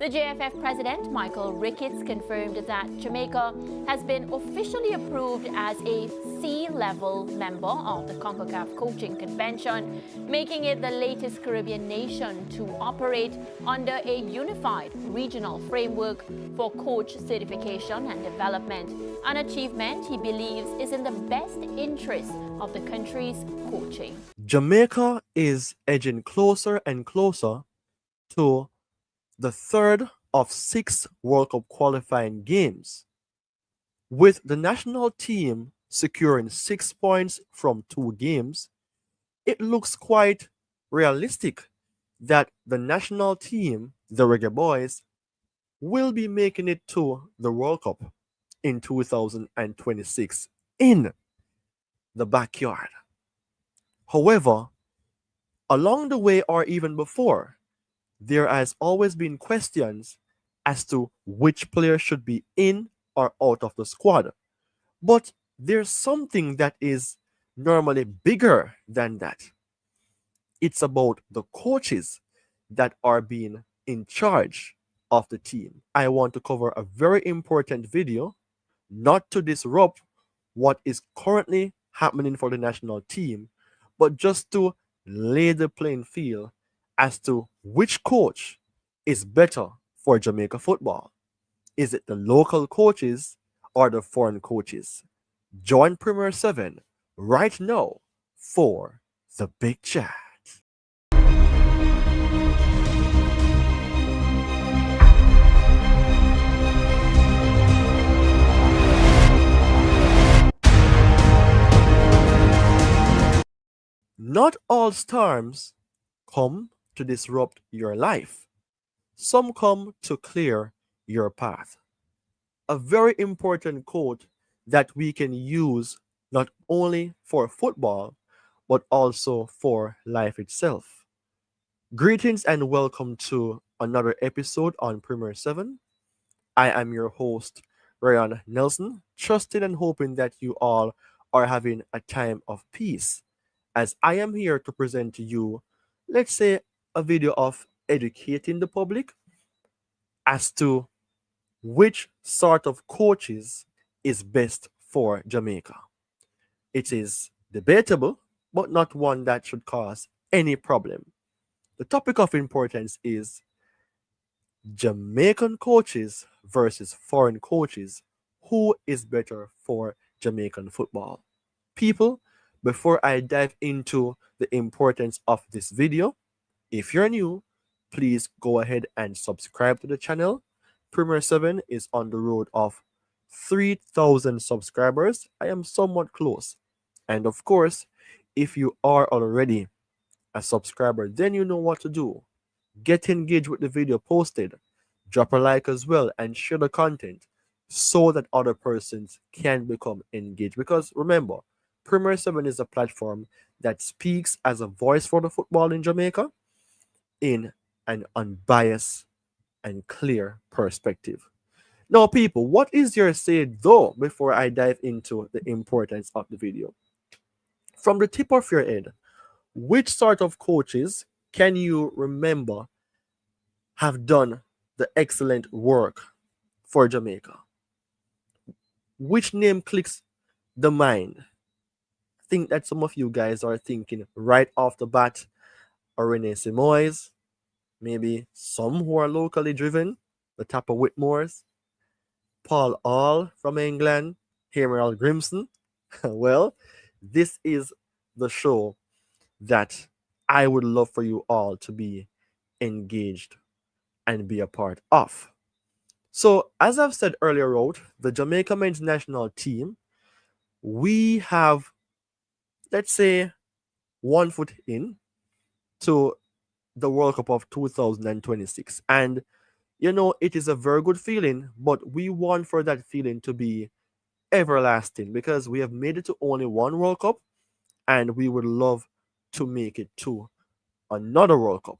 The JFF president, Michael Ricketts, confirmed that Jamaica has been officially approved as a C-level member of the CONCACAF Coaching Convention, making it the latest Caribbean nation to operate under a unified regional framework for coach certification and development, an achievement he believes is in the best interest of the country's coaching. Jamaica is edging closer and closer to the third of 6 World Cup qualifying games, with the national team securing 6 points from 2 games. It looks quite realistic that the national team, the Reggae Boyz, will be making it to the World Cup in 2026 in the backyard. However, along the way or even before, there has always been questions as to which player should be in or out of the squad. But there's something that is normally bigger than that. It's about the coaches that are being in charge of the team. I want to cover a very important video, not to disrupt what is currently happening for the national team, but just to lay the playing field as to which coach is better for Jamaica football. Is it the local coaches or the foreign coaches? Join Premier 7 right now for the big chat. Not all storms come to disrupt your life. Some come to clear your path. A very important quote that we can use not only for football, but also for life itself. Greetings and welcome to another episode on Premier 7. I am your host, Ryan Nelson, trusting and hoping that you all are having a time of peace, as I am here to present to you, let's say, a video of educating the public as to which sort of coaches is best for Jamaica. It is debatable, but not one that should cause any problem. The topic of importance is Jamaican coaches versus foreign coaches. Who is better for Jamaican football? People, before I dive into the importance of this video, if you're new, please go ahead and subscribe to the channel. Premier 7 is on the road of 3,000 subscribers. I am somewhat close. And of course, if you are already a subscriber, then you know what to do. Get engaged with the video posted, drop a like as well, and share the content so that other persons can become engaged. Because remember, Premier 7 is a platform that speaks as a voice for the football in Jamaica in an unbiased and clear perspective. Now, people, what is your say though before I dive into the importance of the video? From the tip of your head, which sort of coaches can you remember have done the excellent work for Jamaica? Which name clicks the mind? I think that some of you guys are thinking right off the bat, Rene Simoes, maybe some who are locally driven, the Tapper Whitmores, Paul All from England, Emerald Grimson. Well, this is the show that I would love for you all to be engaged and be a part of. So, as I've said earlier, the Jamaica men's national team, we have, let's say, 1 foot in to the World Cup of 2026. And, you know, it is a very good feeling, but we want for that feeling to be everlasting because we have made it to only one World Cup and we would love to make it to another World Cup.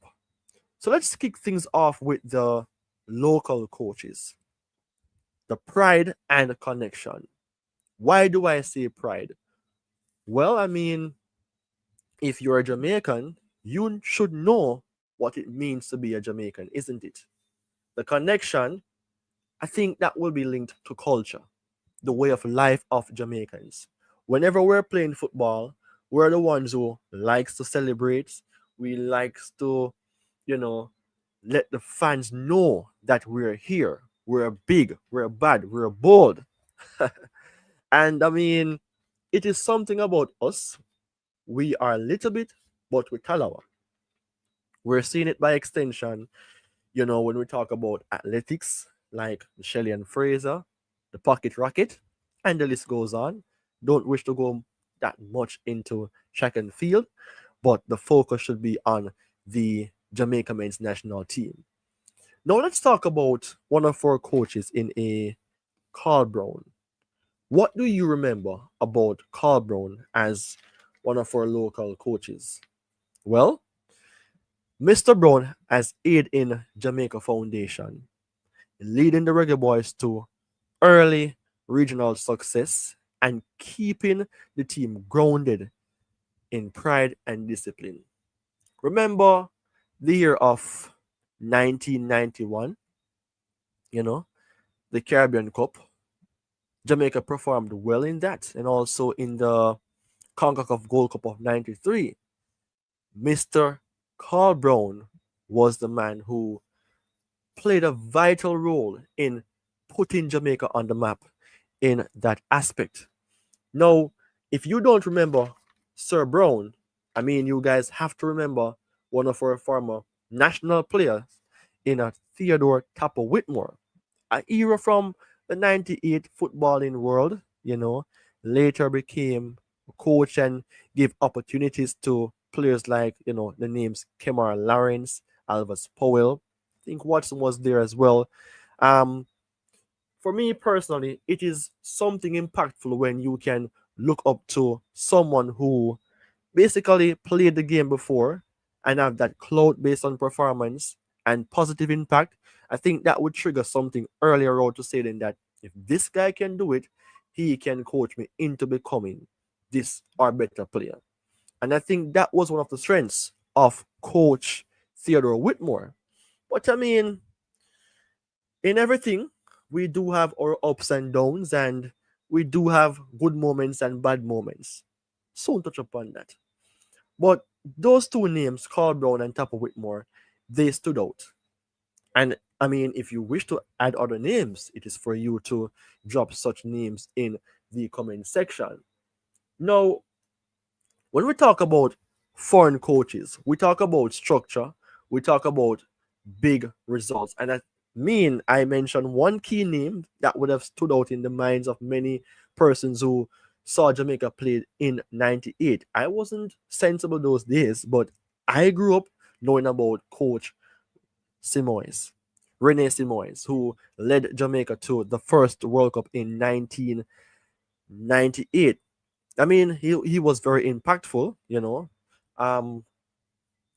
So let's kick things off with the local coaches, the pride and connection. Why do I say pride? Well, I mean, if you're a Jamaican, you should know what it means to be a Jamaican, isn't it? The connection, I think that will be linked to culture, the way of life of Jamaicans. Whenever we're playing football, we're the ones who likes to celebrate. We likes to, you know, let the fans know that we're here. We're big, we're bad, we're bold. And I mean, it is something about us. We are a little bit, but we talawa. We're seeing it by extension, when we talk about athletics, like Shelley and Fraser, the pocket rocket, and the list goes on. Don't wish to go that much into track and field, but the focus should be on the Jamaica men's national team. Now let's talk about one of our coaches in a Carl Brown. What do you remember about Carl Brown as one of our local coaches? Well, Mr. Brown has aided in Jamaica Foundation, leading the Reggae Boyz to early regional success and keeping the team grounded in pride and discipline. Remember the year of 1991, you know, the Caribbean Cup. Jamaica performed well in that, and also in the CONCACAF Gold Cup of 93. Mr. Carl Brown was the man who played a vital role in putting Jamaica on the map in that aspect. Now, if you don't remember Sir Brown, I mean, you guys have to remember one of our former national players in a Theodore Tapper Whitmore, an era from the 98 footballing world, later became a coach and gave opportunities to players like, the names Kemar Lawrence, Alvis Powell. I think Watson was there as well. Um, for me personally, it is something impactful when you can look up to someone who basically played the game before and have that clout based on performance and positive impact. I think that would trigger something earlier on to say then that if this guy can do it, he can coach me into becoming this or better player. And I think that was one of the strengths of Coach Theodore Whitmore. But I mean, in everything, we do have our ups and downs, and we do have good moments and bad moments. Soon touch upon that. But those two names, Carl Brown and Tapper Whitmore, they stood out. And I mean, if you wish to add other names, it is for you to drop such names in the comment section. Now, when we talk about foreign coaches, we talk about structure, we talk about big results. And I mentioned one key name that would have stood out in the minds of many persons who saw Jamaica played in 98. I wasn't sensible those days, but I grew up knowing about Coach Simoes, Rene Simoes, who led Jamaica to the first World Cup in 1998. I mean, he was very impactful. Um,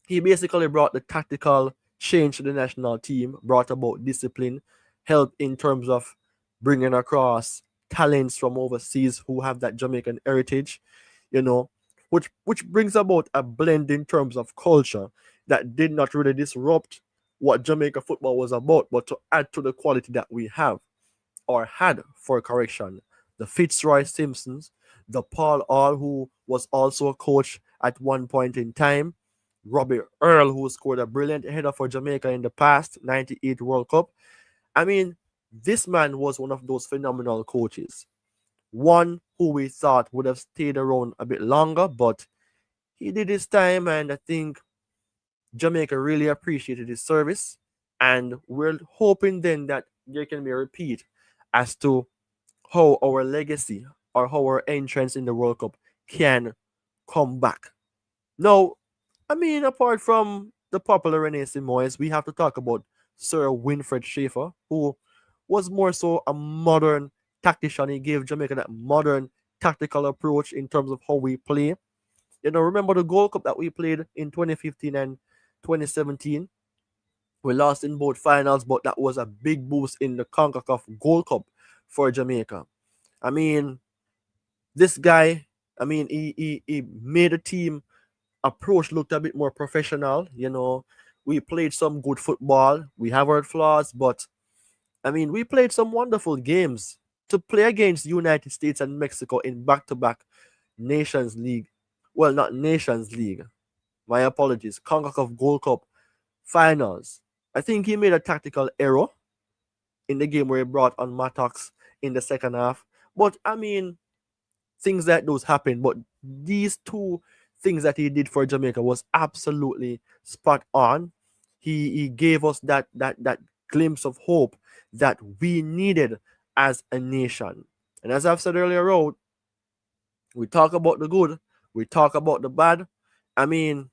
he basically brought the tactical change to the national team, brought about discipline, helped in terms of bringing across talents from overseas who have that Jamaican heritage, you know, which brings about a blend in terms of culture that did not really disrupt what Jamaica football was about, but to add to the quality that we have or had for correction. The Fitzroy Simpsons, the Paul Hall, who was also a coach at one point in time, Robbie Earl, who scored a brilliant header for Jamaica in the past 98 World Cup. I mean, this man was one of those phenomenal coaches. One who we thought would have stayed around a bit longer, but he did his time, and I think Jamaica really appreciated his service. And we're hoping then that there can be a repeat as to how our legacy or how our entrance in the World Cup can come back. Now, I mean, apart from the popular Rene Simoes, we have to talk about Sir Winfred Schaefer, who was more so a modern tactician. He gave Jamaica that modern tactical approach in terms of how we play. Remember the Gold Cup that we played in 2015 and 2017? We lost in both finals, but that was a big boost in the CONCACAF Gold Cup for Jamaica. I mean, this guy, he made the team approach looked a bit more professional. We played some good football. We have our flaws, but I mean, we played some wonderful games. To play against United States and Mexico in back-to-back Nations League, well, not Nations League, my apologies, CONCACAF Gold Cup finals. I think he made a tactical error in the game where he brought on Mattox in the second half. But I mean, things like those happen. But these two things that he did for Jamaica was absolutely spot on. He gave us that glimpse of hope that we needed as a nation. And as I've said earlier, Road, we talk about the good, we talk about the bad. I mean,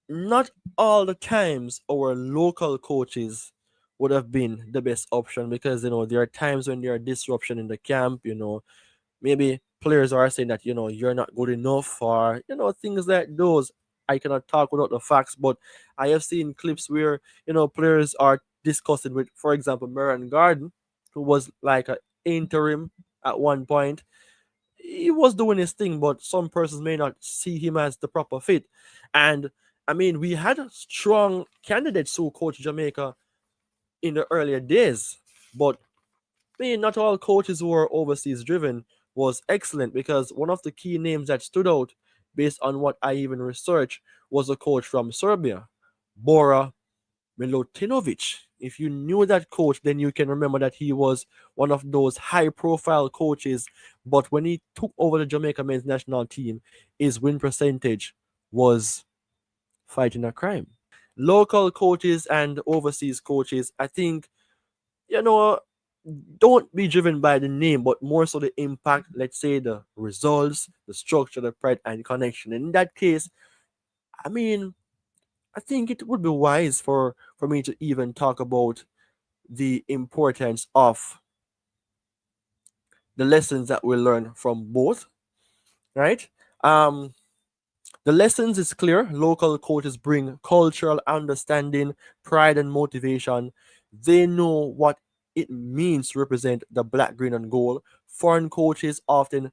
not all the times our local coaches would have been the best option because there are times when there are disruption in the camp. Maybe players are saying that you're not good enough, or things like those. I cannot talk without the facts, but I have seen clips where players are discussing with, for example, Maran Garden, who was like an interim at one point. He was doing his thing, but some persons may not see him as the proper fit. And I mean, we had strong candidates who coached Jamaica in the earlier days, but not all coaches who are overseas driven was excellent, because one of the key names that stood out based on what I even researched was a coach from Serbia, Bora Milutinovic. If you knew that coach, then you can remember that he was one of those high profile coaches. But when he took over the Jamaica men's national team, his win percentage was fighting a crime. Local coaches and overseas coaches, I think, you know, don't be driven by the name, but more so the impact, let's say the results, the structure, the pride, and connection. And in that case, I mean, I think it would be wise for me to even talk about the importance of the lessons that we learn from both, right? Um, the lessons is clear. Local coaches bring cultural understanding, pride, and motivation. They know what it means to represent the black, green, and gold. Foreign coaches often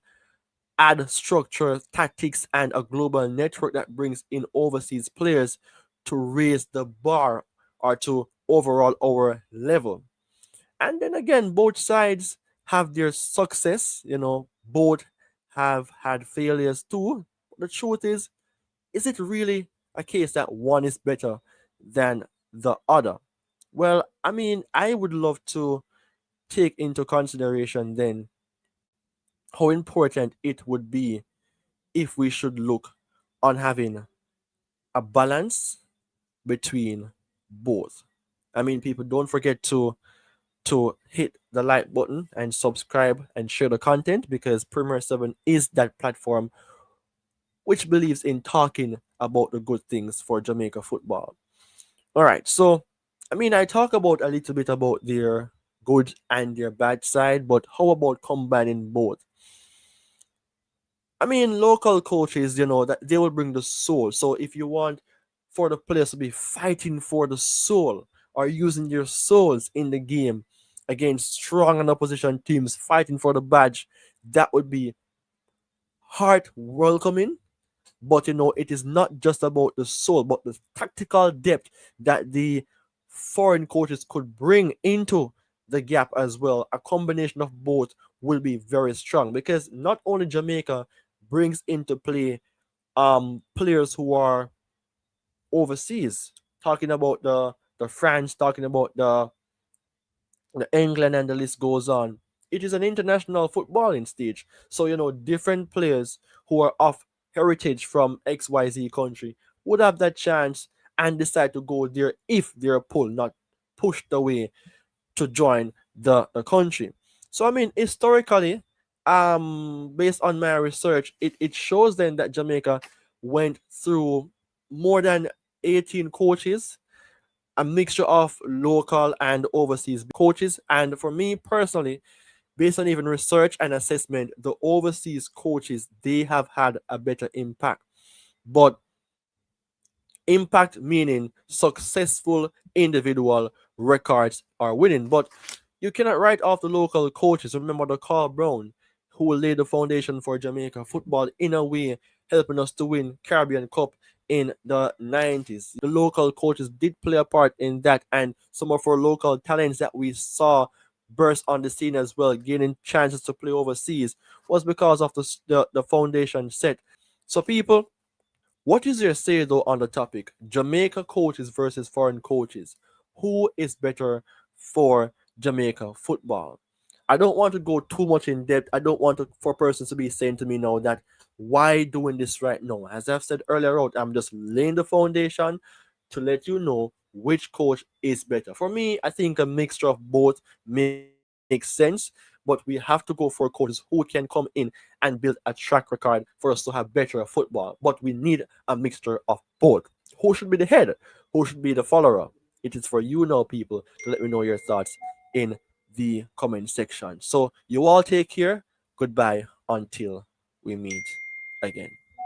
add structure, tactics, and a global network that brings in overseas players to raise the bar or to overall our level. And then again, both sides have their success, both have had failures too. The truth is it really a case that one is better than the other? Well, I mean, I would love to take into consideration then how important it would be if we should look on having a balance between both. I mean, people, don't forget to hit the like button and subscribe and share the content, because Premier 7 is that platform which believes in talking about the good things for Jamaica football. All right, so I mean, I talk about a little bit about their good and their bad side, but how about combining both? I mean, local coaches, that they will bring the soul. So if you want for the players to be fighting for the soul or using their souls in the game against strong and opposition teams fighting for the badge, that would be heart welcoming. But it is not just about the soul, but the tactical depth that the foreign coaches could bring into the gap as well. A combination of both will be very strong, because not only Jamaica brings into play players who are overseas, talking about the France, talking about the England, and the list goes on. It is an international footballing stage. So, different players who are of heritage from XYZ country would have that chance and decide to go there if they're pulled, not pushed away to join the country. So, I mean, historically, based on my research, it shows then that Jamaica went through more than 18 coaches, a mixture of local and overseas coaches. And for me personally, based on even research and assessment, the overseas coaches, they have had a better impact. But impact meaning successful individual records are winning. But you cannot write off the local coaches. Remember the Carl Brown, who will lay the foundation for Jamaica football in a way, helping us to win Caribbean Cup in the 90s. The local coaches did play a part in that, and some of our local talents that we saw burst on the scene as well, gaining chances to play overseas, was because of the foundation set. So, people, what is your say though on the topic? Jamaica coaches versus foreign coaches. Who is better for Jamaica football? I don't want to go too much in depth. I don't want for persons to be saying to me now that why doing this right now. As I've said earlier out, I'm just laying the foundation to let you know which coach is better. For me, I think a mixture of both makes sense, but we have to go for coaches who can come in and build a track record for us to have better football. But we need a mixture of both. Who should be the head? Who should be the follower? It is for you now, people, to let me know your thoughts in the comment section. So you all take care. Goodbye until we meet again.